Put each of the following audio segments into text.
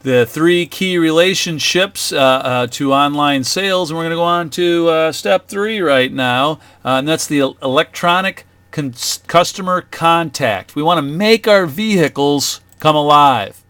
the 3 key relationships to online sales, and we're going to go on to step 3 right now, and that's the electronic customer contact. We want to make our vehicles come alive.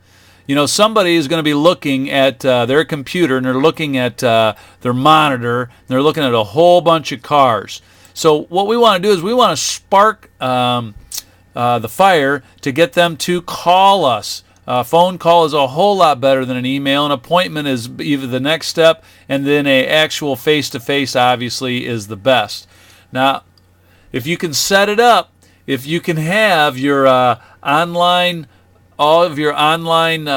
You know, somebody is going to be looking at their computer, and they're looking at their monitor, and they're looking at a whole bunch of cars. So what we want to do is we want to spark the fire to get them to call us. A phone call is a whole lot better than an email. An appointment is either the next step, and then an actual face-to-face obviously is the best. Now, if you can set it up, if you can have your all of your online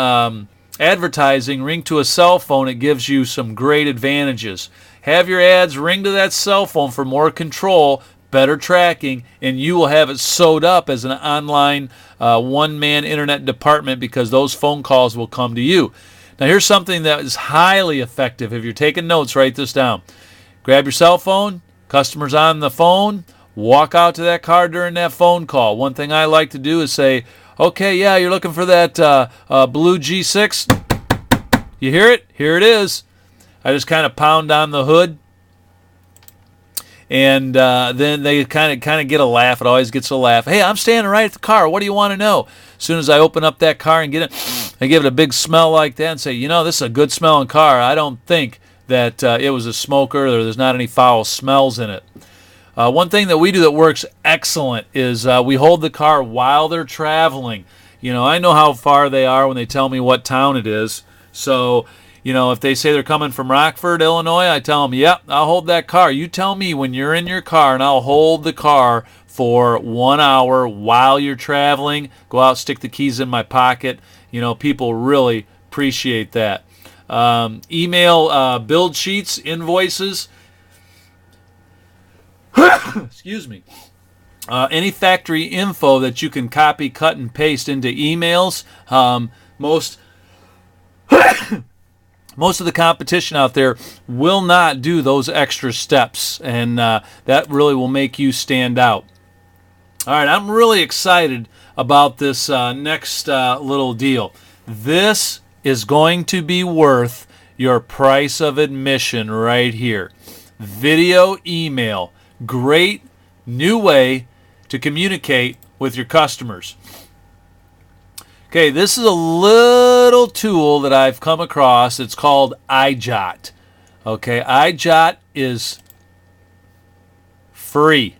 advertising ring to a cell phone, it gives you some great advantages. Have your ads ring to that cell phone for more control, better tracking, and you will have it sewed up as an online one-man internet department because those phone calls will come to you. Now here's something that is highly effective. If you're taking notes, write this down. Grab your cell phone, customers on the phone, walk out to that car during that phone call. One thing I like to do is say, okay, yeah, you're looking for that blue G6? You hear it? Here it is. I just kind of pound on the hood. And then they kind of get a laugh. It always gets a laugh. Hey, I'm standing right at the car. What do you want to know? As soon as I open up that car and get it, I give it a big smell like that and say, you know, this is a good smelling car. I don't think that it was a smoker or there's not any foul smells in it. One thing that we do that works excellent is we hold the car while they're traveling. You know, I know how far they are when they tell me what town it is. So, you know, if they say they're coming from Rockford, Illinois, I tell them, yep, I'll hold that car. You tell me when you're in your car, and I'll hold the car for 1 hour while you're traveling. Go out, stick the keys in my pocket. You know, people really appreciate that. Email build sheets, invoices. Excuse me. Any factory info that you can copy, cut, and paste into emails. Most of the competition out there will not do those extra steps, and that really will make you stand out. All right, I'm really excited about this next little deal. This is going to be worth your price of admission right here. Video email. Great new way to communicate with your customers. Okay, this is a little tool that I've come across. It's called iJot. Okay, iJot is free.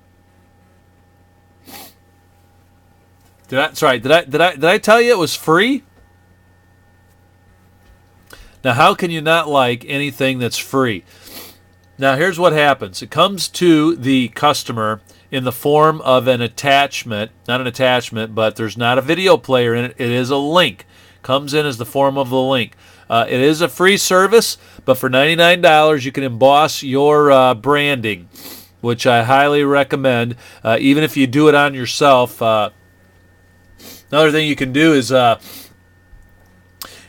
Did I tell you it was free? Now, how can you not like anything that's free? Now, here's what happens. It comes to the customer in the form of an attachment, not an attachment, but there's not a video player in it. It is a link. Comes in as the form of the link. It is a free service, but for $99 you can emboss your branding, which I highly recommend, even if you do it on yourself. Another thing you can do is have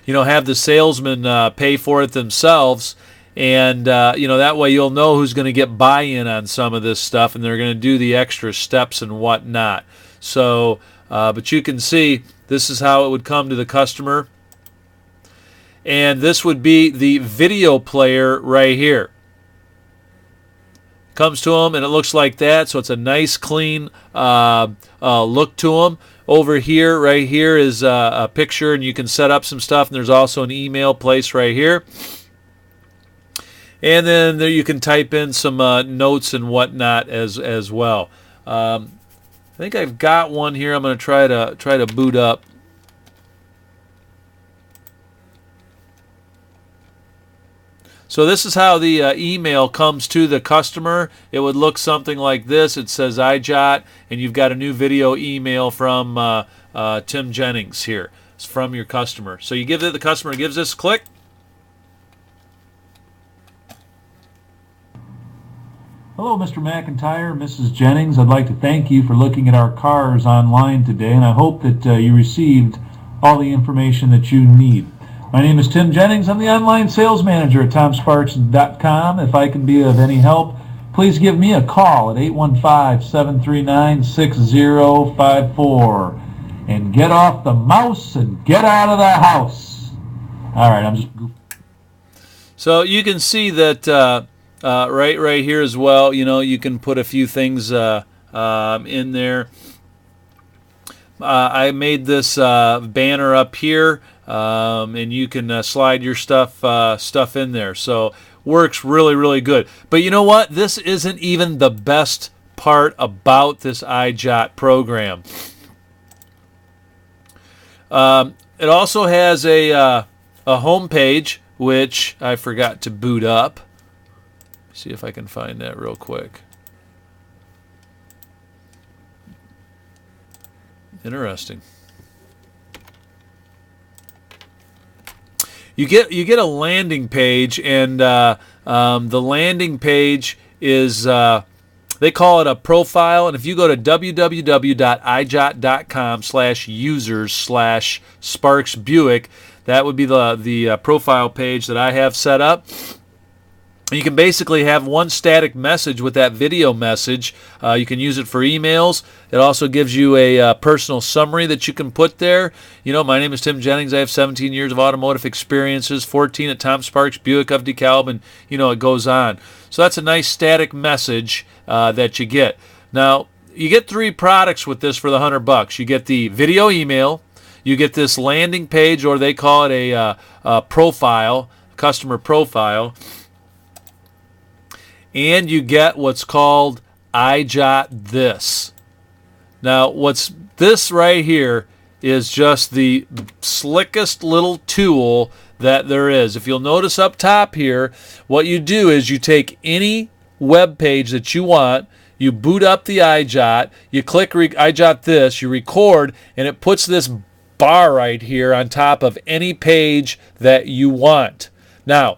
the salesman pay for it themselves. And, that way you'll know who's going to get buy-in on some of this stuff, and they're going to do the extra steps and whatnot. So, but you can see this is how it would come to the customer. And this would be the video player right here. Comes to them, and it looks like that. So it's a nice, clean look to them. Over here, right here, is a picture, and you can set up some stuff. And there's also an email place right here. And then there you can type in some notes and whatnot as well. I think I've got one here. I'm going to try to boot up. So this is how the email comes to the customer. It would look something like this. It says iJot, and you've got a new video email from Tim Jennings here. It's from your customer. So you give it, the customer gives this a click. Hello, Mr. McIntyre, Mrs. Jennings. I'd like to thank you for looking at our cars online today, and I hope that you received all the information that you need. My name is Tim Jennings. I'm the online sales manager at TomSparks.com. If I can be of any help, please give me a call at 815-739-6054 and get off the mouse and get out of the house. All right, I'm just. So you can see that right here as well. You know, you can put a few things in there. I made this banner up here, and you can slide your stuff in there. So works really good. But you know what? This isn't even the best part about this iJot program. It also has a home page, which I forgot to boot up. See if I can find that real quick. Interesting. You get a landing page, and the landing page is they call it a profile. And if you go to www.ijot.com/users/SparksBuick, that would be the profile page that I have set up. You can basically have one static message with that video message. You can use it for emails. It also gives you a personal summary that you can put there. You know, my name is Tim Jennings. I have 17 years of automotive experiences, 14 at Tom Sparks Buick of DeKalb, and you know, it goes on. So that's a nice static message that you get. Now, you get 3 products with this for the $100. You get the video email, you get this landing page, or they call it a profile, customer profile, and you get what's called iJot This. Now, what's this right here is just the slickest little tool that there is. If you'll notice up top here, what you do is you take any web page that you want, you boot up the iJot, you click iJot This, you record, and it puts this bar right here on top of any page that you want. Now,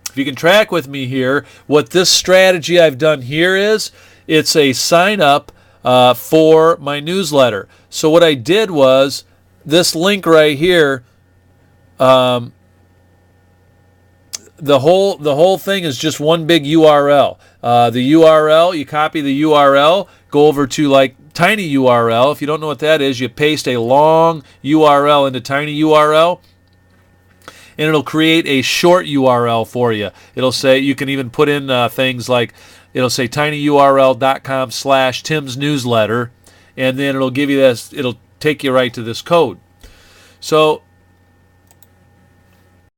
if you can track with me here, what this strategy I've done here is, it's a sign up for my newsletter. So what I did was, this link right here, the whole thing is just one big URL. The URL, you copy the URL, go over to like tiny URL. If you don't know what that is, you paste a long URL into tiny URL, and it'll create a short URL for you. It'll say, you can even put in things like, it'll say tinyurl.com/Tim's newsletter, and then it'll give you this, it'll take you right to this code. So